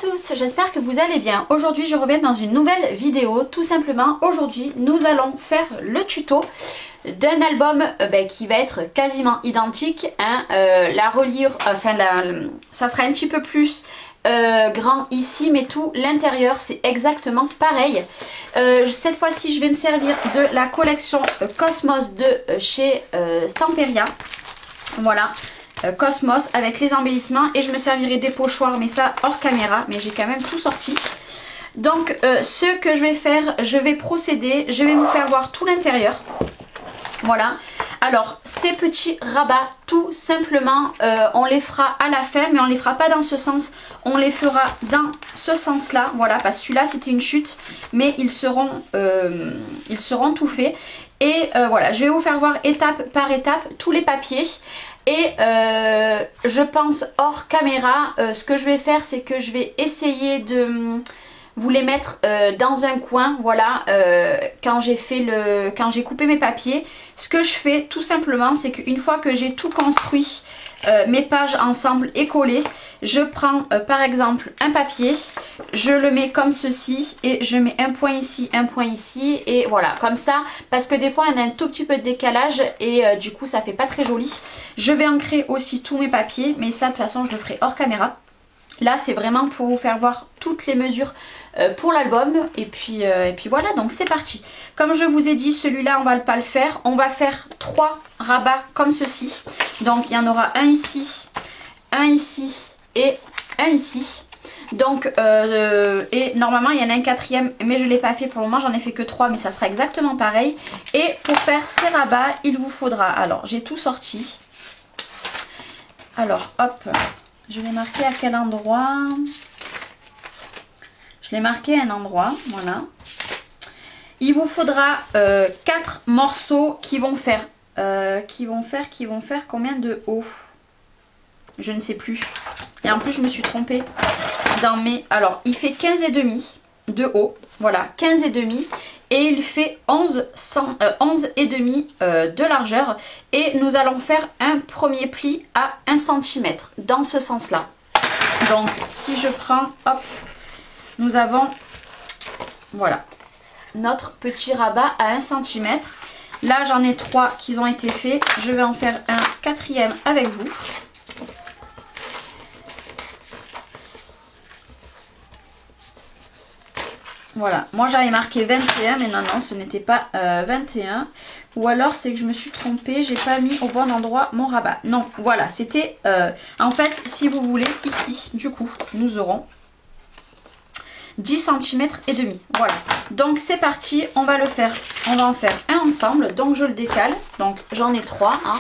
tous, j'espère que vous allez bien. Aujourd'hui je reviens dans une nouvelle vidéo. Tout simplement aujourd'hui nous allons faire le tuto d'un album qui va être quasiment identique, hein. La reliure, ça sera un petit peu plus grand ici, mais tout l'intérieur c'est exactement pareil. Cette fois-ci je vais me servir de la collection Cosmos de chez Stamperia. Voilà, Cosmos avec les embellissements, et je me servirai des pochoirs, mais ça hors caméra, mais j'ai quand même tout sorti. Donc ce que je vais faire, je vais procéder, je vais vous faire voir tout l'intérieur. Voilà, alors ces petits rabats tout simplement on les fera à la fin, mais on les fera pas dans ce sens, on les fera dans ce sens là. Voilà, parce que celui-là c'était une chute, mais ils seront tout faits. Et voilà, je vais vous faire voir étape par étape tous les papiers. Et je pense hors caméra, ce que je vais faire, c'est que je vais essayer de vous les mettre dans un coin. Voilà, quand j'ai coupé mes papiers, ce que je fais tout simplement, c'est qu'une fois que j'ai tout construit, mes pages ensemble et collées, je prends par exemple un papier, je le mets comme ceci et je mets un point ici, et voilà, comme ça, parce que des fois on a un tout petit peu de décalage et du coup ça fait pas très joli. Je vais ancrer aussi tous mes papiers, mais ça de toute façon je le ferai hors caméra. Là c'est vraiment pour vous faire voir toutes les mesures pour l'album, et puis voilà, donc c'est parti. Comme je vous ai dit, celui-là on va pas le faire, on va faire 3 rabats comme ceci. Donc il y en aura un ici et un ici. Donc et normalement il y en a un quatrième, mais je ne l'ai pas fait pour le moment, j'en ai fait que 3, mais ça sera exactement pareil. Et pour faire ces rabats, il vous faudra, alors j'ai tout sorti. Alors hop, je vais marquer à quel endroit. Je l'ai marqué à un endroit, voilà. Il vous faudra 4 morceaux qui vont faire combien de haut? Je ne sais plus. Et en plus je me suis trompée dans mes... Alors il fait 15 et demi de haut, voilà, 15 et demi. Et il fait 11 et demi de largeur. Et nous allons faire un premier pli à 1 cm dans ce sens là. Donc si je prends, hop, nous avons, voilà, notre petit rabat à 1 cm. Là j'en ai 3 qui ont été faits. Je vais en faire un quatrième avec vous. Voilà, moi j'avais marqué 21, mais non, ce n'était pas 21. Ou alors c'est que je me suis trompée, j'ai pas mis au bon endroit mon rabat. Non, voilà, c'était... en fait, si vous voulez, ici, du coup, nous aurons 10 cm et demi. Voilà, donc c'est parti, on va en faire un ensemble. Donc je le décale, donc j'en ai 3. Hein.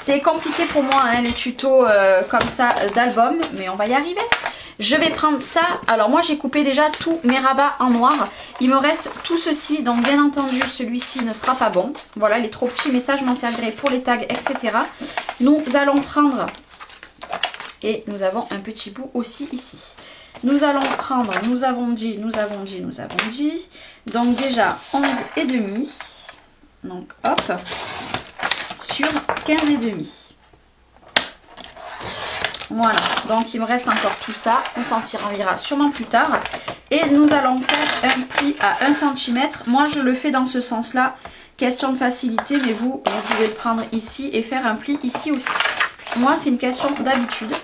C'est compliqué pour moi, hein, les tutos comme ça d'album, mais on va y arriver. Je vais prendre ça. Alors moi j'ai coupé déjà tous mes rabats en noir. Il me reste tout ceci. Donc bien entendu celui-ci ne sera pas bon. Voilà, il est trop petit, mais ça je m'en servirai pour les tags, etc. Nous allons prendre, et nous avons un petit bout aussi ici. Nous allons prendre, nous avons dit. Donc déjà 11 et demi. Donc hop, sur 15 et demi. Voilà, donc il me reste encore tout ça, on s'en servira sûrement plus tard. Et nous allons faire un pli à 1 cm. Moi je le fais dans ce sens là, question de facilité, mais vous pouvez le prendre ici et faire un pli ici aussi. Moi c'est une question d'habitude.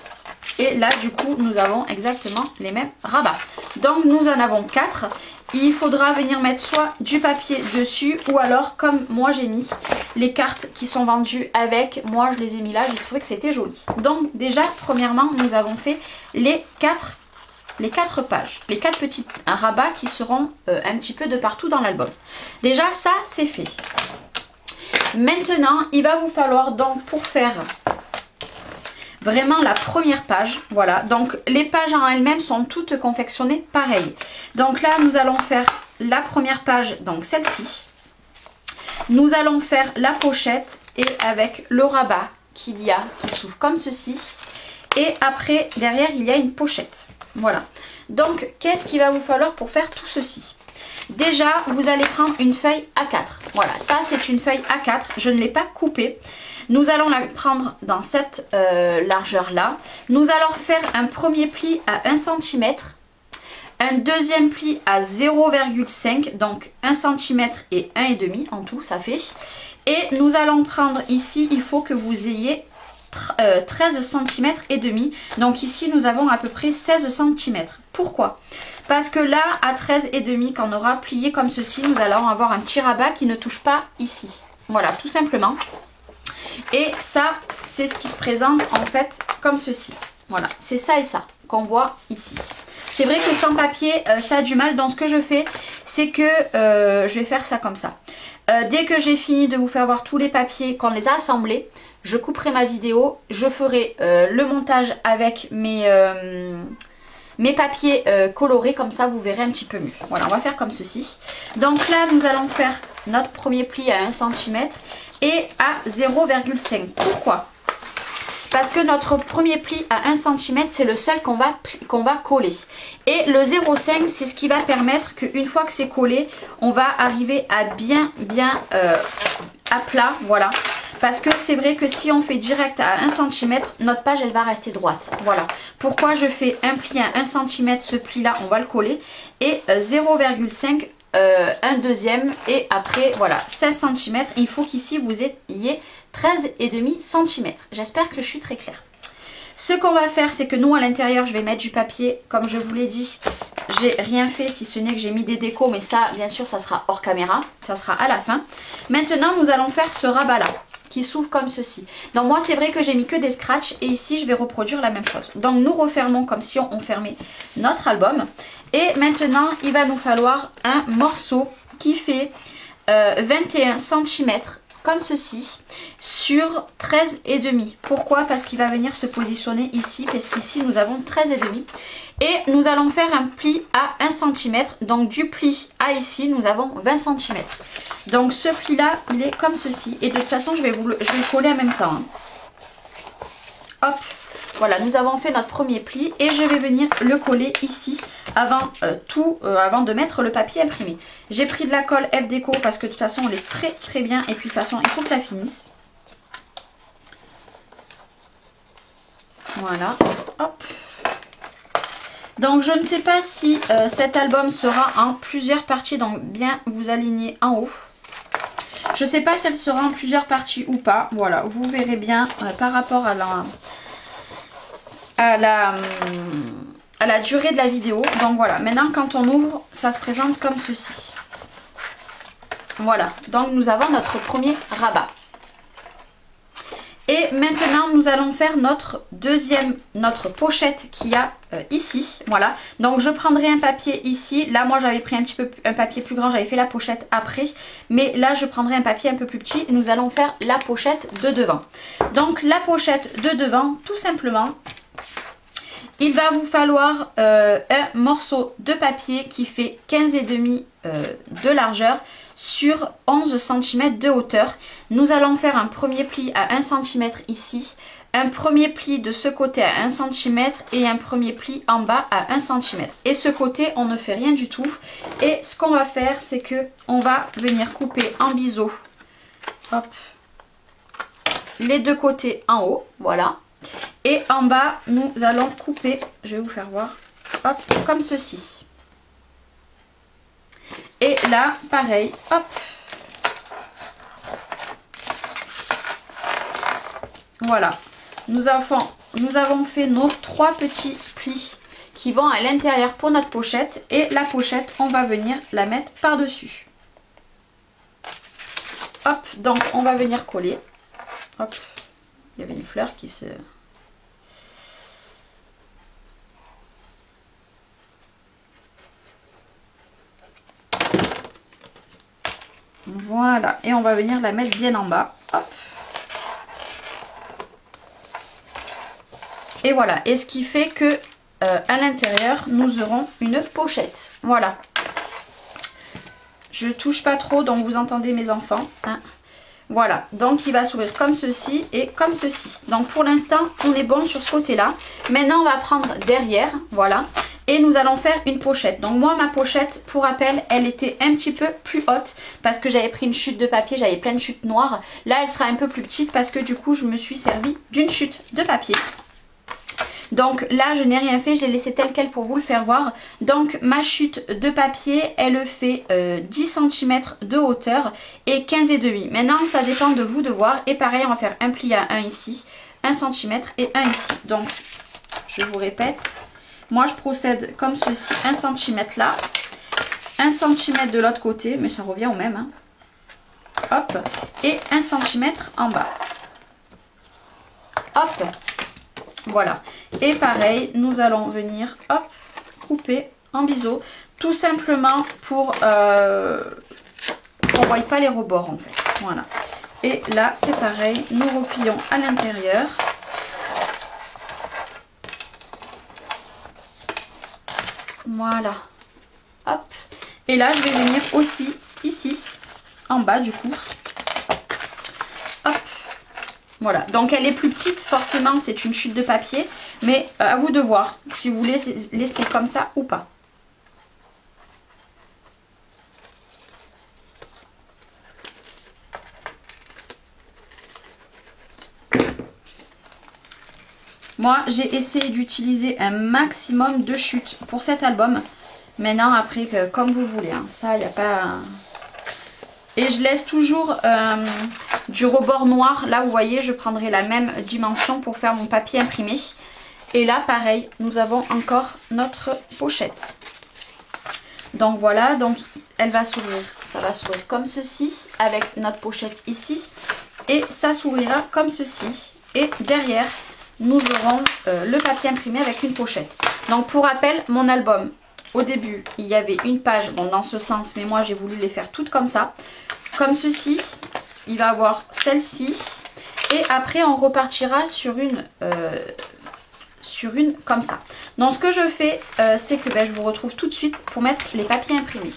Et là du coup nous avons exactement les mêmes rabats. Donc nous en avons 4. Il faudra venir mettre soit du papier dessus, ou alors comme moi j'ai mis les cartes qui sont vendues avec. Moi je les ai mis là, j'ai trouvé que c'était joli. Donc déjà premièrement nous avons fait les 4 pages, les 4 petits rabats qui seront un petit peu de partout dans l'album. Déjà ça c'est fait. Maintenant il va vous falloir donc pour faire vraiment la première page, voilà, donc les pages en elles-mêmes sont toutes confectionnées pareil. Donc là nous allons faire la première page, donc celle-ci. Nous allons faire la pochette et avec le rabat qui s'ouvre comme ceci. Et après derrière il y a une pochette, voilà. Donc qu'est-ce qu'il va vous falloir pour faire tout ceci? Déjà, vous allez prendre une feuille A4. Voilà, ça c'est une feuille A4. Je ne l'ai pas coupée. Nous allons la prendre dans cette largeur-là. Nous allons faire un premier pli à 1 cm. Un deuxième pli à 0,5. Donc 1 cm et 1,5 en tout, ça fait. Et nous allons prendre ici, il faut que vous ayez 13 cm et demi. Donc ici, nous avons à peu près 16 cm. Pourquoi? Parce que là, à 13 et demi, quand on aura plié comme ceci, nous allons avoir un petit rabat qui ne touche pas ici. Voilà, tout simplement. Et ça, c'est ce qui se présente en fait comme ceci. Voilà, c'est ça et ça qu'on voit ici. C'est vrai que sans papier, ça a du mal. Donc ce que je fais, c'est que je vais faire ça comme ça. Dès que j'ai fini de vous faire voir tous les papiers, qu'on les a assemblés, je couperai ma vidéo, je ferai le montage avec mes papiers colorés, comme ça vous verrez un petit peu mieux. Voilà, on va faire comme ceci. Donc là, nous allons faire notre premier pli à 1 cm et à 0,5. Pourquoi? Parce que notre premier pli à 1 cm, c'est le seul qu'on va coller. Et le 0,5, c'est ce qui va permettre qu'une fois que c'est collé, on va arriver à bien à plat, voilà. Parce que c'est vrai que si on fait direct à 1 cm, notre page elle va rester droite. Voilà. Pourquoi je fais un pli à 1 cm, ce pli là on va le coller. Et 0,5 un deuxième. Et après voilà 16 cm. Il faut qu'ici vous ayez 13,5 cm. J'espère que je suis très claire. Ce qu'on va faire, c'est que nous à l'intérieur je vais mettre du papier. Comme je vous l'ai dit, j'ai rien fait si ce n'est que j'ai mis des décos. Mais ça bien sûr ça sera hors caméra. Ça sera à la fin. Maintenant nous allons faire ce rabat là, qui s'ouvre comme ceci. Donc moi c'est vrai que j'ai mis que des scratchs et ici je vais reproduire la même chose. Donc nous refermons comme si on fermait notre album. Et maintenant il va nous falloir un morceau qui fait 21 cm comme ceci sur 13,5. Pourquoi? Parce qu'il va venir se positionner ici, parce qu'ici nous avons 13,5. Et nous allons faire un pli à 1 cm. Donc du pli à ici, nous avons 20 cm. Donc ce pli là, il est comme ceci. Et de toute façon, je vais le coller en même temps. Hop, voilà, nous avons fait notre premier pli. Et je vais venir le coller ici avant, avant de mettre le papier imprimé. J'ai pris de la colle F Déco parce que de toute façon, elle est très très bien. Et puis de toute façon, il faut que je la finisse. Voilà, hop. Donc je ne sais pas si cet album sera en plusieurs parties, donc bien vous aligner en haut. Je ne sais pas si elle sera en plusieurs parties ou pas. Voilà, vous verrez bien par rapport à la durée de la vidéo. Donc voilà, maintenant quand on ouvre, ça se présente comme ceci. Voilà, donc nous avons notre premier rabat. Et maintenant nous allons faire notre pochette qu'il y a ici. Voilà, donc je prendrai un papier ici. Là moi j'avais pris un papier plus grand, j'avais fait la pochette après. Mais là je prendrai un papier un peu plus petit. Nous allons faire la pochette de devant. Donc la pochette de devant, tout simplement, il va vous falloir un morceau de papier qui fait 15,5 de largeur sur 11 cm de hauteur. Nous allons faire un premier pli à 1 cm ici, un premier pli de ce côté à 1 cm et un premier pli en bas à 1 cm. Et ce côté, on ne fait rien du tout. Et ce qu'on va faire, c'est que on va venir couper en biseau, hop, les deux côtés en haut, voilà. Et en bas, nous allons couper, je vais vous faire voir, hop, comme ceci. Et là, pareil, hop. Voilà. Nous avons fait nos 3 petits plis qui vont à l'intérieur pour notre pochette. Et la pochette, on va venir la mettre par-dessus. Hop, donc on va venir coller. Hop, il y avait une fleur qui se... Voilà, et on va venir la mettre bien en bas. Hop. Et voilà, et ce qui fait que à l'intérieur, nous aurons une pochette. Voilà. Je touche pas trop, donc vous entendez mes enfants. Hein. Voilà, donc il va s'ouvrir comme ceci et comme ceci. Donc pour l'instant, on est bon sur ce côté-là. Maintenant, on va prendre derrière, voilà. Et nous allons faire une pochette. Donc moi ma pochette, pour rappel, elle était un petit peu plus haute parce que j'avais pris une chute de papier, j'avais plein de chutes noires. Là elle sera un peu plus petite parce que du coup je me suis servi d'une chute de papier. Donc là je n'ai rien fait, je l'ai laissé tel quel pour vous le faire voir. Donc ma chute de papier elle fait 10 cm de hauteur et 15,5. Maintenant ça dépend de vous de voir. Et pareil on va faire un pli à 1 ici, 1 cm et 1 ici. Donc je vous répète, moi je procède comme ceci, 1 cm là, 1 cm de l'autre côté, mais ça revient au même, hein. Hop, et 1 cm en bas. Hop. Voilà, et pareil, nous allons venir, hop, couper en biseau, tout simplement pour qu'on ne voie pas les rebords en fait. Voilà, et là c'est pareil, nous replions à l'intérieur. Voilà, hop, et là je vais venir aussi ici, en bas du coup. Hop. Voilà, donc elle est plus petite, forcément c'est une chute de papier, mais à vous de voir si vous voulez laisser comme ça ou pas. Moi j'ai essayé d'utiliser un maximum de chutes pour cet album. Maintenant après comme vous voulez, hein, ça il n'y a pas... Et je laisse toujours du rebord noir. Là vous voyez je prendrai la même dimension pour faire mon papier imprimé. Et là pareil nous avons encore notre pochette. Donc voilà, donc elle va s'ouvrir. Ça va s'ouvrir comme ceci avec notre pochette ici. Et ça s'ouvrira comme ceci. Et derrière nous aurons le papier imprimé avec une pochette. Donc pour rappel mon album, au début il y avait une page, bon dans ce sens, mais moi j'ai voulu les faire toutes comme ça. Comme ceci, il va avoir celle-ci. Et après on repartira sur une comme ça. Donc ce que je fais, c'est que je vous retrouve tout de suite pour mettre les papiers imprimés.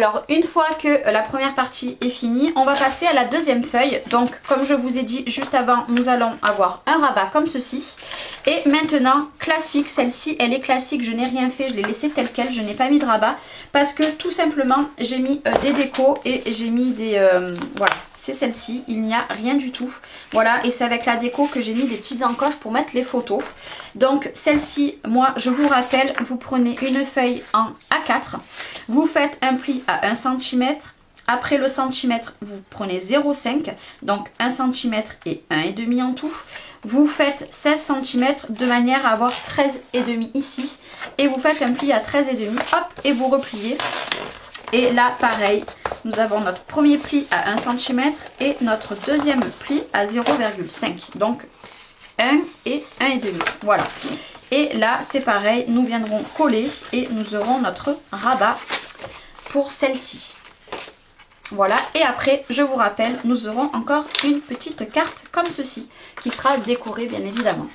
Alors une fois que la première partie est finie, on va passer à la deuxième feuille. Donc comme je vous ai dit juste avant, nous allons avoir un rabat comme ceci. Et maintenant, classique, celle-ci elle est classique, je n'ai rien fait, je l'ai laissée telle quelle, je n'ai pas mis de rabat. Parce que tout simplement j'ai mis des décos et j'ai mis des... voilà, c'est celle-ci, il n'y a rien du tout. Voilà, et c'est avec la déco que j'ai mis des petites encoches pour mettre les photos. Donc celle-ci, moi je vous rappelle, vous prenez une feuille en A4, vous faites un pli à 1 cm, après le centimètre vous prenez 0,5, donc 1 cm et 1,5 en tout. Vous faites 16 cm de manière à avoir 13,5 ici, et vous faites un pli à 13,5, hop, et vous repliez. Et là pareil, nous avons notre premier pli à 1 cm et notre deuxième pli à 0,5, donc 1 et 1,5, voilà. Et là c'est pareil, nous viendrons coller et nous aurons notre rabat pour celle-ci. Voilà, et après je vous rappelle, nous aurons encore une petite carte comme ceci qui sera décorée bien évidemment.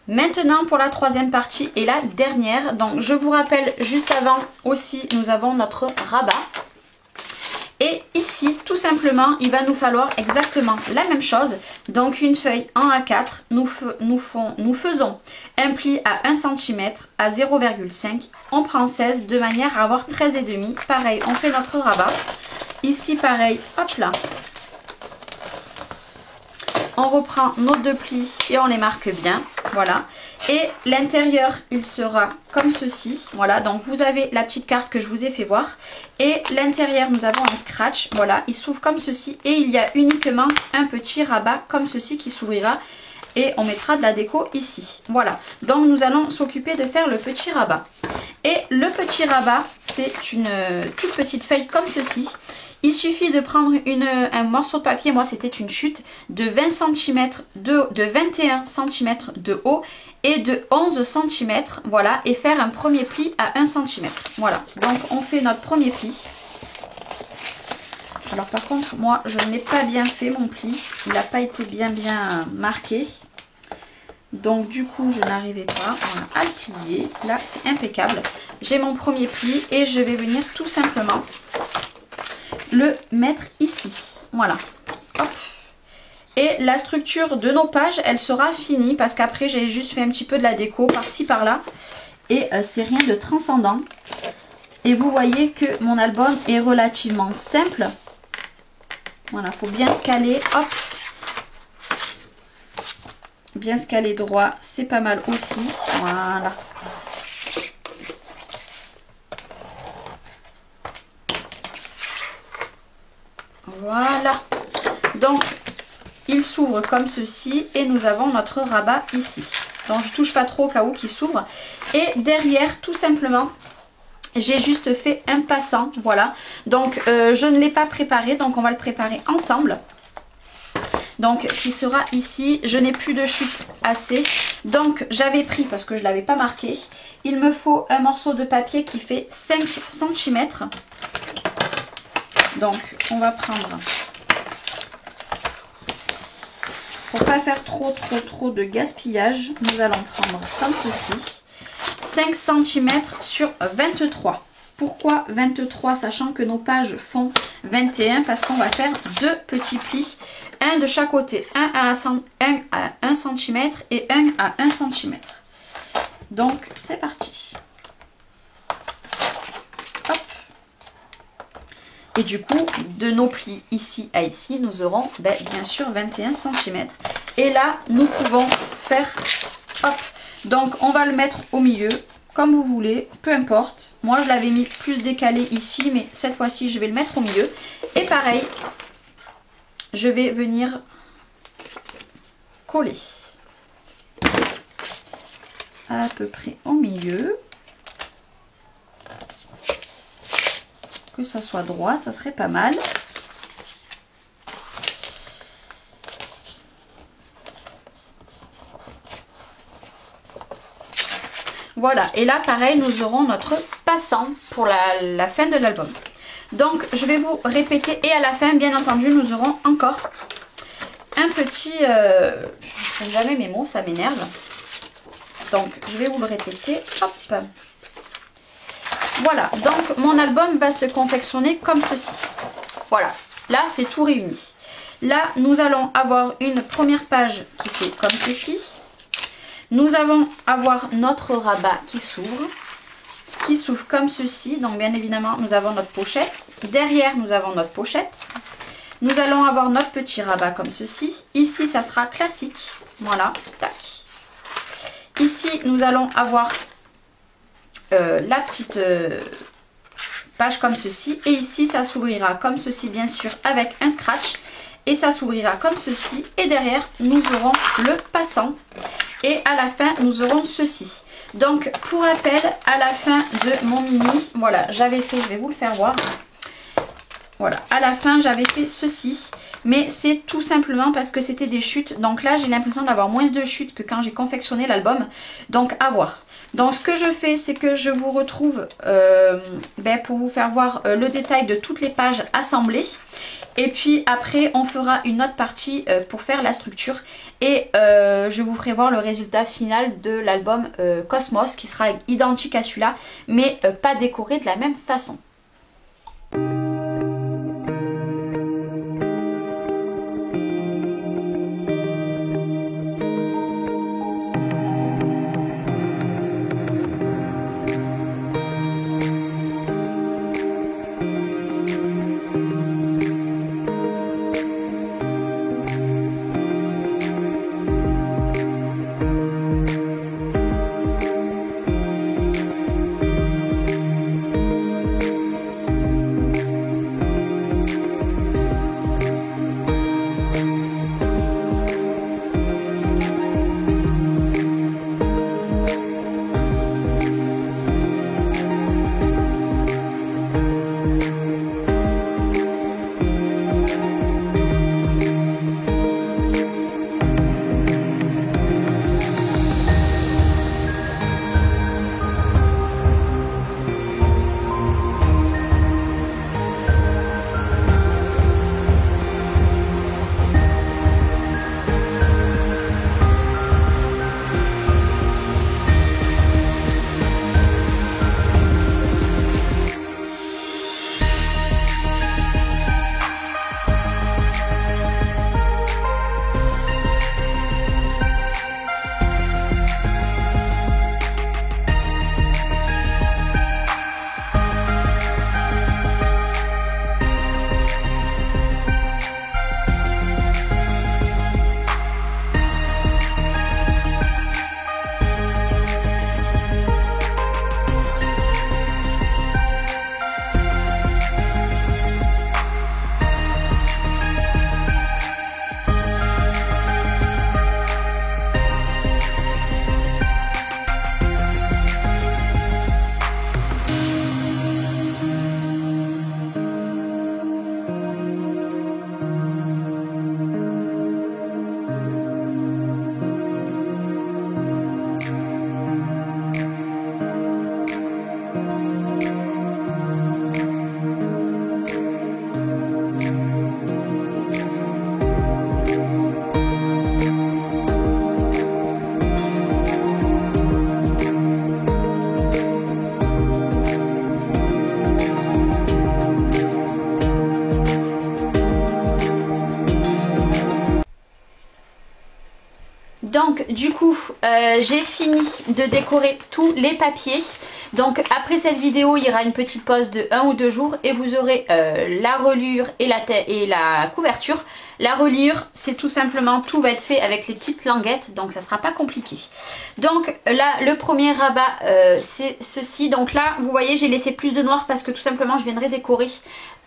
Maintenant pour la troisième partie et la dernière, donc je vous rappelle juste avant aussi nous avons notre rabat. Et ici tout simplement il va nous falloir exactement la même chose, donc une feuille en A4, nous faisons un pli à 1 cm à 0,5, on prend 16 de manière à avoir 13,5, pareil on fait notre rabat, ici pareil, hop là. On reprend nos deux plis et on les marque bien, voilà. Et l'intérieur, il sera comme ceci, voilà. Donc vous avez la petite carte que je vous ai fait voir. Et l'intérieur, nous avons un scratch, voilà. Il s'ouvre comme ceci et il y a uniquement un petit rabat comme ceci qui s'ouvrira. Et on mettra de la déco ici, voilà. Donc nous allons s'occuper de faire le petit rabat. Et le petit rabat, c'est une toute petite feuille comme ceci. Il suffit de prendre un morceau de papier, moi c'était une chute, de 20 cm de 21 cm de haut et de 11 cm, voilà, et faire un premier pli à 1 cm. Voilà, donc on fait notre premier pli. Alors par contre, moi je n'ai pas bien fait mon pli, il n'a pas été bien marqué. Donc du coup je n'arrivais pas, voilà, à le plier. Là c'est impeccable. J'ai mon premier pli et je vais venir tout simplement le mettre ici, voilà. Hop. Et la structure de nos pages elle sera finie parce qu'après j'ai juste fait un petit peu de la déco par-ci par-là et c'est rien de transcendant. Et vous voyez que mon album est relativement simple, voilà, faut bien se caler, hop, bien se caler droit, c'est pas mal aussi, voilà. Voilà, donc il s'ouvre comme ceci et nous avons notre rabat ici. Donc je touche pas trop au cas où qu'il s'ouvre. Et derrière tout simplement j'ai juste fait un passant, voilà. Donc je ne l'ai pas préparé, donc on va le préparer ensemble. donc qui sera ici. Je n'ai plus de chute assez, donc j'avais pris, parce que je ne l'avais pas marqué, il me faut un morceau de papier qui fait 5 cm. Donc on va prendre, pour pas faire trop de gaspillage, nous allons prendre comme ceci, 5 cm sur 23. Pourquoi 23, sachant que nos pages font 21? Parce qu'on va faire deux petits plis, un de chaque côté, un à 1 cm et un à 1 cm. Donc c'est parti. Hop. Et du coup, de nos plis ici à ici, nous aurons bien sûr 21 cm. Et là, nous pouvons faire, hop, donc on va le mettre au milieu, comme vous voulez, peu importe. Moi, je l'avais mis plus décalé ici, mais cette fois-ci, je vais le mettre au milieu. Et pareil, je vais venir coller à peu près au milieu. Que ça soit droit, ça serait pas mal. Voilà, et là pareil, nous aurons notre passant pour la fin de l'album. Donc je vais vous répéter, et à la fin bien entendu nous aurons encore un petit, je ne sais jamais mes mots, ça m'énerve. Donc je vais vous le répéter, hop. Voilà, donc mon album va se confectionner comme ceci. Voilà, là c'est tout réuni. Là nous allons avoir une première page qui fait comme ceci. Nous allons avoir notre rabat qui s'ouvre comme ceci. Donc bien évidemment nous avons notre pochette. Derrière nous avons notre pochette. Nous allons avoir notre petit rabat comme ceci. Ici ça sera classique. Voilà, tac. Ici nous allons avoir la petite page comme ceci, et ici ça s'ouvrira comme ceci bien sûr avec un scratch, et ça s'ouvrira comme ceci, et derrière nous aurons le passant, et à la fin nous aurons ceci. Donc pour rappel, à la fin de mon mini, voilà, j'avais fait, je vais vous le faire voir, voilà, à la fin j'avais fait ceci, mais c'est tout simplement parce que c'était des chutes. Donc là j'ai l'impression d'avoir moins de chutes que quand j'ai confectionné l'album, donc à voir. Donc ce que je fais, c'est que je vous retrouve pour vous faire voir le détail de toutes les pages assemblées. Et puis après on fera une autre partie pour faire la structure. Et je vous ferai voir le résultat final de l'album Cosmos, qui sera identique à celui-là, mais pas décoré de la même façon. Donc du coup j'ai fini de décorer tous les papiers. Donc après cette vidéo il y aura une petite pause de 1 ou 2 jours et vous aurez la reliure et la couverture. La reliure c'est tout simplement, tout va être fait avec les petites languettes, donc ça sera pas compliqué. Donc là le premier rabat c'est ceci. Donc là vous voyez j'ai laissé plus de noir parce que tout simplement je viendrai décorer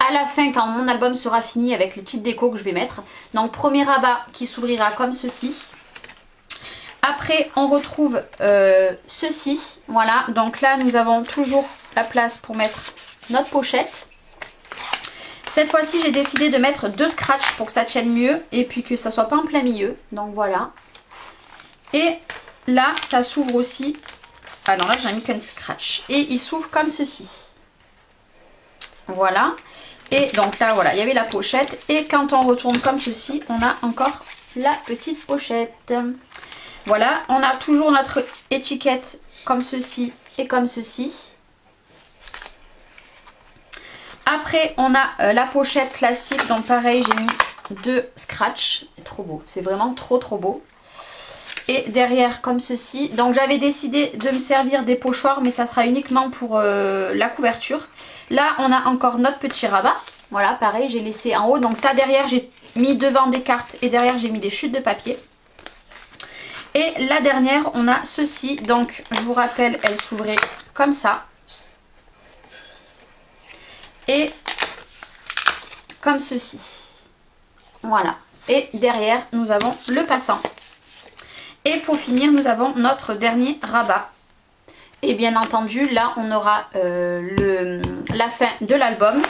à la fin quand mon album sera fini avec les petites décos que je vais mettre. Donc premier rabat qui s'ouvrira comme ceci. Après on retrouve ceci, voilà, donc là nous avons toujours la place pour mettre notre pochette. Cette fois-ci j'ai décidé de mettre 2 scratchs pour que ça tienne mieux et puis que ça soit pas en plein milieu, donc voilà. Et là ça s'ouvre aussi, ah non là j'ai mis qu'un scratch, et il s'ouvre comme ceci, voilà. Et donc là voilà il y avait la pochette et quand on retourne comme ceci on a encore la petite pochette. Voilà, on a toujours notre étiquette comme ceci et comme ceci. Après, on a la pochette classique. Donc pareil, j'ai mis 2 scratchs. C'est trop beau, c'est vraiment trop beau. Et derrière comme ceci. Donc j'avais décidé de me servir des pochoirs, mais ça sera uniquement pour la couverture. Là, on a encore notre petit rabat. Voilà, pareil, j'ai laissé en haut. Donc ça, derrière, j'ai mis devant des cartes et derrière, j'ai mis des chutes de papier. Et la dernière on a ceci, donc je vous rappelle elle s'ouvrait comme ça et comme ceci, voilà. Et derrière nous avons le passant et pour finir nous avons notre dernier rabat. Et bien entendu là on aura la fin de l'album.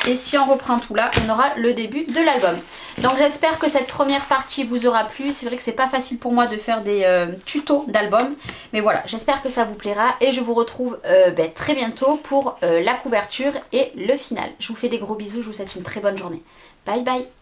Et si on reprend tout là, on aura le début de l'album. Donc j'espère que cette première partie vous aura plu. C'est vrai que c'est pas facile pour moi de faire des tutos d'album. Mais voilà, j'espère que ça vous plaira. Et je vous retrouve très bientôt pour la couverture et le final. Je vous fais des gros bisous, je vous souhaite une très bonne journée. Bye bye.